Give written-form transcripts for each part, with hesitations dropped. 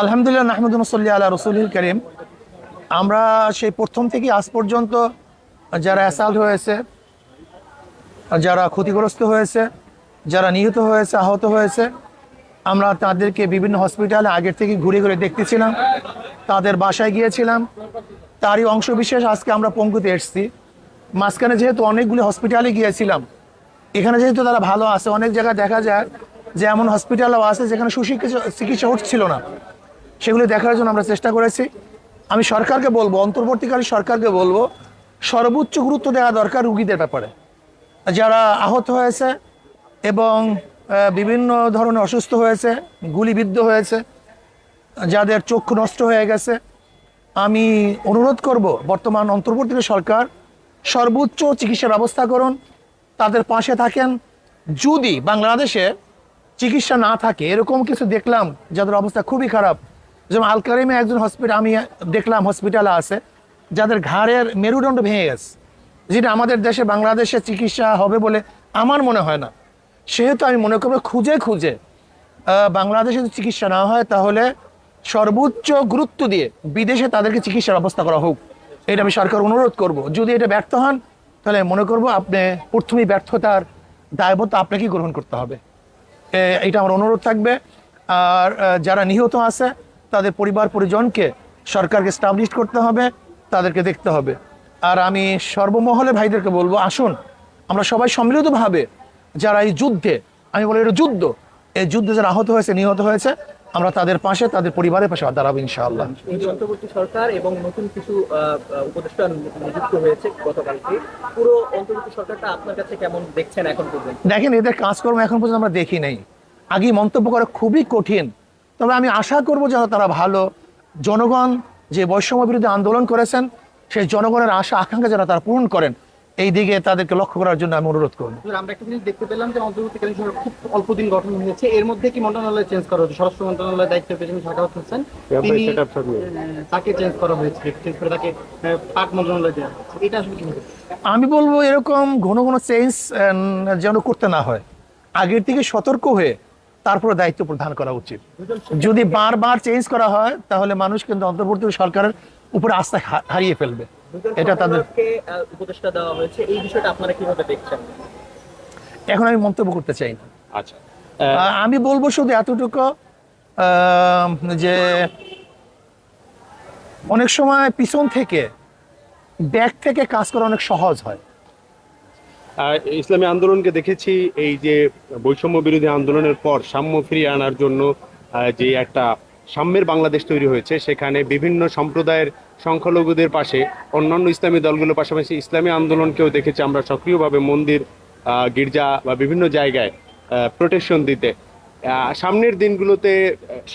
আলহামদুলিল্লাহ নাহমাদুহু ওয়া সাল্লি আলা রাসূলিল কারীম। আমরা সেই প্রথম থেকে আজ পর্যন্ত যারা অ্যাসাল্ট হয়েছে, যারা ক্ষতিগ্রস্ত হয়েছে, যারা নিহত হয়েছে, আহত হয়েছে, আমরা তাদেরকে বিভিন্ন হসপিটালে আগের থেকে ঘুরে ঘুরে দেখতেছিলাম, তাদের বাসায় গিয়েছিলাম। তারই অংশবিশেষ আজকে আমরা পঙ্গুতে এসেছি। মাঝখানে যেহেতু অনেকগুলি হসপিটালে গিয়েছিলাম, এখানে যেহেতু তারা ভালো আছে, অনেক জায়গায় দেখা যায় যে এমন হসপিটালও আছে যেখানে সুচিকিৎসা চিকিৎসা হচ্ছিল না, সেগুলি দেখার জন্য আমরা চেষ্টা করেছি। আমি সরকারকে বলবো, অন্তর্বর্তীকালী সরকারকে বলবো, সর্বোচ্চ গুরুত্ব দেওয়া দরকার রুগীদের ব্যাপারে, যারা আহত হয়েছে এবং বিভিন্ন ধরনের অসুস্থ হয়েছে, গুলিবিদ্ধ হয়েছে, যাদের চক্ষু নষ্ট হয়ে গেছে। আমি অনুরোধ করব বর্তমান অন্তর্বর্তীকালী সরকার সর্বোচ্চ চিকিৎসা ব্যবস্থা করুন, তাদের পাশে থাকেন। যদি বাংলাদেশে চিকিৎসা না থাকে, এরকম কিছু দেখলাম যাদের অবস্থা খুবই খারাপ, যেমন আল কারিমে একজন হসপিটাল আমি দেখলাম হসপিটালে আছে যাদের ঘাড়ের মেরুদণ্ড ভেঙে গেছে, যেটা আমাদের দেশে বাংলাদেশে চিকিৎসা হবে বলে আমার মনে হয় না। সেহেতু আমি মনে করবো খুঁজে খুঁজে বাংলাদেশে যদি চিকিৎসা না হয় তাহলে সর্বোচ্চ গুরুত্ব দিয়ে বিদেশে তাদেরকে চিকিৎসার ব্যবস্থা করা হোক, এটা আমি সরকার অনুরোধ করব। যদি এটা ব্যর্থ হন তাহলে মনে করব আপনি প্রথমেই ব্যর্থতার দায়বদ্ধ আপনাকেই গ্রহণ করতে হবে, এটা আমার অনুরোধ থাকবে। আর যারা নিহত আছে তাদের পরিবার পরিজনকে সরকারকে এস্টাবলিশ করতে হবে, তাদেরকে দেখতে হবে। আর আমি সর্বমহলে ভাইদেরকে বলবো, আসুন আমরা সবাই সম্মিলিতভাবে যারা এই যুদ্ধে, আমি বলি এটা যুদ্ধ, এই যুদ্ধে যারা আহত হয়েছে, নিহত হয়েছে, আমরা তাদের পাশে, তাদের পরিবারের পাশে দাঁড়াবো ইনশাআল্লাহ। এই অন্তর্বর্তী সরকার এবং নতুন কিছু উপদেষ্টা নিযুক্ত হয়েছে গতকালকে, পুরো অন্তর্বর্তী সরকারটা আপনার কাছে কেমন দেখছেন এখন পর্যন্ত? দেখেন, এদের কাজকর্ম এখন পর্যন্ত আমরা দেখি নাই, আগেই মন্তব্য করা খুবই কঠিন। তবে আমি আশা করব যেন তারা ভালো, জনগণ যে বৈষম্য বিরোধী আন্দোলন করেছেন সেই জনগণের আশা আকাঙ্ক্ষা যেন তারা পূরণ করেন, এই দিকে তাদেরকে লক্ষ্য করার জন্য আমি অনুরোধ করব। আমরা একটা জিনিস দেখতে পেলাম যে অন্তর্বর্তীকালীন সরকার খুব অল্প দিন গঠন হয়েছে, এর মধ্যে কি মন্ত্রণালয় চেঞ্জ করা হয়েছে? স্বরাষ্ট্র মন্ত্রণালয়ের দায়িত্ব পেয়েছেন সাখাওয়াত হোসেন, তিনি তাকে চেঞ্জ করা হয়েছে, চেঞ্জ করে তাকে পাক মন্ত্রণালয় দেওয়া হয়েছে। এটা আসলে কি হবে? আমি বলবো এরকম ঘন ঘন চেঞ্জ যেন করতে না হয়, আগের থেকে সতর্ক হয়ে তারপরে দায়িত্ব প্রদান করা উচিত। যদি বারবার চেঞ্জ করা হয় তাহলে মানুষ কিন্তু অন্তর্বর্তী সরকারের উপরে আস্থা হারিয়ে ফেলবে। এটা তাদেরকে উপদেষ্টা দেওয়া হয়েছে, এই বিষয়টা আপনারা কিভাবে দেখছেন? এখন আমি মন্তব্য করতে চাই না। আচ্ছা, আমি বলবো শুধু এতটুকু যে অনেক সময় পিছন থেকে, ব্যাক থেকে কাজ করা অনেক সহজ হয়। ইসলামী আন্দোলনকে দেখেছি এই যে বৈষম্য বিরোধী আন্দোলনের পর সাম্য ফিরিয়ে আনার জন্য যে একটা সাম্যের বাংলাদেশ তৈরি হয়েছে, সেখানে বিভিন্ন সম্প্রদায়ের সংখ্যালঘুদের পাশে অন্যান্য ইসলামী দলগুলোর পাশাপাশি ইসলামী আন্দোলনকেও দেখেছি আমরা সক্রিয়ভাবে মন্দির, গির্জা বা বিভিন্ন জায়গায় প্রোটেকশন দিতে। সামনের দিনগুলোতে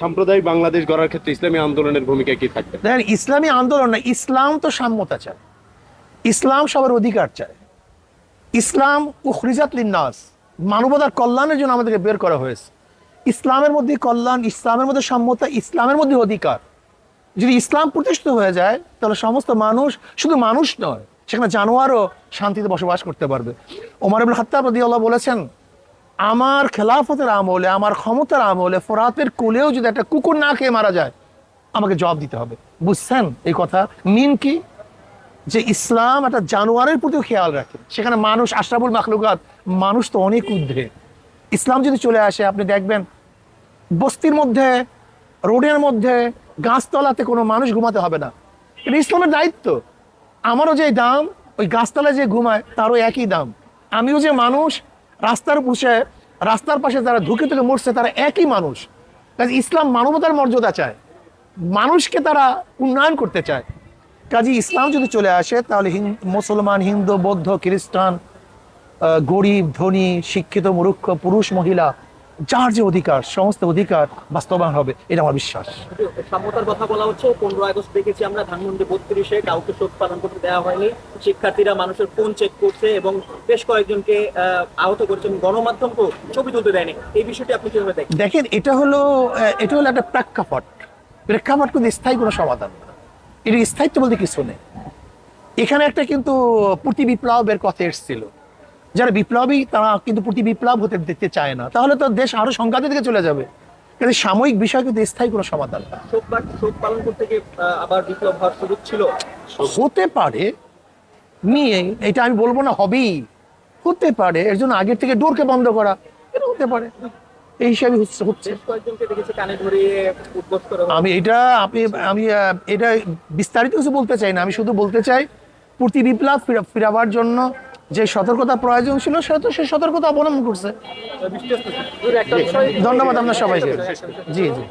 সাম্প্রদায়িক বাংলাদেশ গড়ার ক্ষেত্রে ইসলামী আন্দোলনের ভূমিকা কি থাকবে? দেখেন, ইসলামী আন্দোলন না, ইসলাম তো সাম্যতা চায়, ইসলাম সবার অধিকার চায়। ইসলাম উখরিজাত লিন্নাস, মানবতার কল্যাণের জন্য আমাদেরকে বের করা হয়েছে। ইসলামের মধ্যে কল্যাণ, ইসলামের মধ্যে সাম্যতা, ইসলামের মধ্যে অধিকার। যদি ইসলাম প্রতিষ্ঠিত হয়ে যায় তাহলে সমস্ত মানুষ, শুধু মানুষ নয়, সেখানে জানোয়ারও শান্তিতে বসবাস করতে পারবে। ওমর ইবনে খাত্তাব রাদিয়াল্লাহু বলেছেন, আমার খেলাফতের আমলে, আমার ক্ষমতার আমলে ফোরাতের কোলেও যদি একটা কুকুর না খেয়ে মারা যায় আমাকে জবাব দিতে হবে। বুঝছেন এই কথা মিন কি? যে ইসলাম একটা জানোয়ারের প্রতিও খেয়াল রাখে, সেখানে মানুষ আশরাফুল মাখলুকাত, মানুষ তো অনেক ঊর্ধ্বে। ইসলাম যদি চলে আসে আপনি দেখবেন বস্তির মধ্যে, রোডের মধ্যে, গাছতলাতে কোনো মানুষ ঘুমাতে হবে না। এটা ইসলামের দায়িত্ব। আমারও যে দাম, ওই গাছতলায় যে ঘুমায় তারও একই দাম। আমিও যে মানুষ, রাস্তার পাশে যারা ধুকে ধুকে মরছে তারা একই মানুষ। কাজে ইসলাম মানবতার মর্যাদা চায়, মানুষকে তারা উন্নয়ন করতে চায়। কাজে ইসলাম যদি চলে আসে তাহলে মুসলমান, হিন্দু, বৌদ্ধ, খ্রিস্টান, গরিব, ধনী, শিক্ষিত, মূর্খ, পুরুষ, মহিলা, যার যে অধিকার, সমস্ত অধিকার বাস্তবায়ন হবে, এটা আমার বিশ্বাস। সাম্যতার কথা বলা হচ্ছে, 15 আগস্ট দেখেছি আমরা ধানমন্ডি 32-এ কাউকে শোক পালন করতে দেওয়া হয়নি, শিক্ষার্থীরা মানুষের ফোন চেক করছে এবং বেশ কয়েকজনকে আহত করছে, গণমাধ্যমকেও ছবি তুলতে দেয়নি। এই বিষয়টি আপনি কিভাবে দেখেন? দেখেন, এটা হলো একটা প্রেক্ষাপট কিন্তু স্থায়ী কোনো সমাধান না। এটা স্থায়িত্ব বলতে কিছু নেই। এখানে একটা কিন্তু প্রতি বিপ্লবের কথা এসেছিল, যারা বিপ্লবী তারা কিন্তু প্রতি বিপ্লব হতে দিতে চায় না, তাহলে তো দেশ আরো সংঘাতের দিকে চলে যাবে। কিন্তু সাময়িক বিষয় কিন্তু স্থায়ী কোনো সমাধান না। শোক পালন করতে গিয়ে আবার বিপ্লব হওয়ার সুযোগ ছিল। হতে পারে, নিয়ে এটা আমি বলবো না হবেই, হতে পারে। এর জন্য আগের থেকে ডোরকে বন্ধ করা, এটা হতে পারে, এই হিসাবে হচ্ছে। বেশ কয়েকজনকে দেখেছি কানে ধরিয়ে উদ্বোধ করে। আমি এটা বিস্তারিত কিছু বলতে চাই না, আমি শুধু বলতে চাই প্রতি বিপ্লব ফিরাবার জন্য যে সতর্কতা প্রয়োজন ছিল সেটা সে সতর্কতা অবলম্বন করছে। একটা বিষয়, ধন্যবাদ আপনার সবাইকে। জি জি।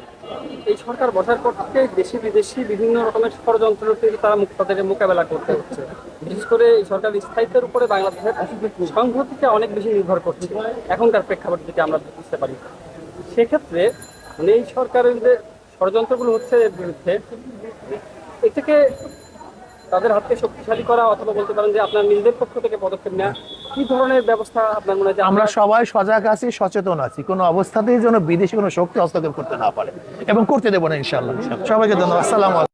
এই সরকার বসার পর থেকে দেশি বিদেশি বিভিন্ন রকমের ষড়যন্ত্র থেকে তাদের মোকাবেলা করতে হচ্ছে। বিশেষ করে এই সরকারের স্থায়িত্বের উপরে বাংলাদেশের সংহতিটা অনেক বেশি নির্ভর করছে এখনকার প্রেক্ষাপটে যদি আমরা বুঝতে পারি। সেক্ষেত্রে এই সরকারের যে ষড়যন্ত্রগুলো হচ্ছে এর বিরুদ্ধে, এ থেকে তাদের হাতকে শক্তিশালী করা, অথবা বলতে পারেন যে আপনার নিজেদের পক্ষ থেকে পদক্ষেপ নেওয়া, কি ধরনের ব্যবস্থা আপনার মনে হয় যে আমরা সবাই সজাগ আছি, সচেতন আছি, কোনো অবস্থাতেই যেন বিদেশি কোনো শক্তি হস্তক্ষেপ করতে না পারে এবং করতে দেবো না ইনশাআল্লাহ। সবাইকে ধন্যবাদ। আসসালামু আলাইকুম।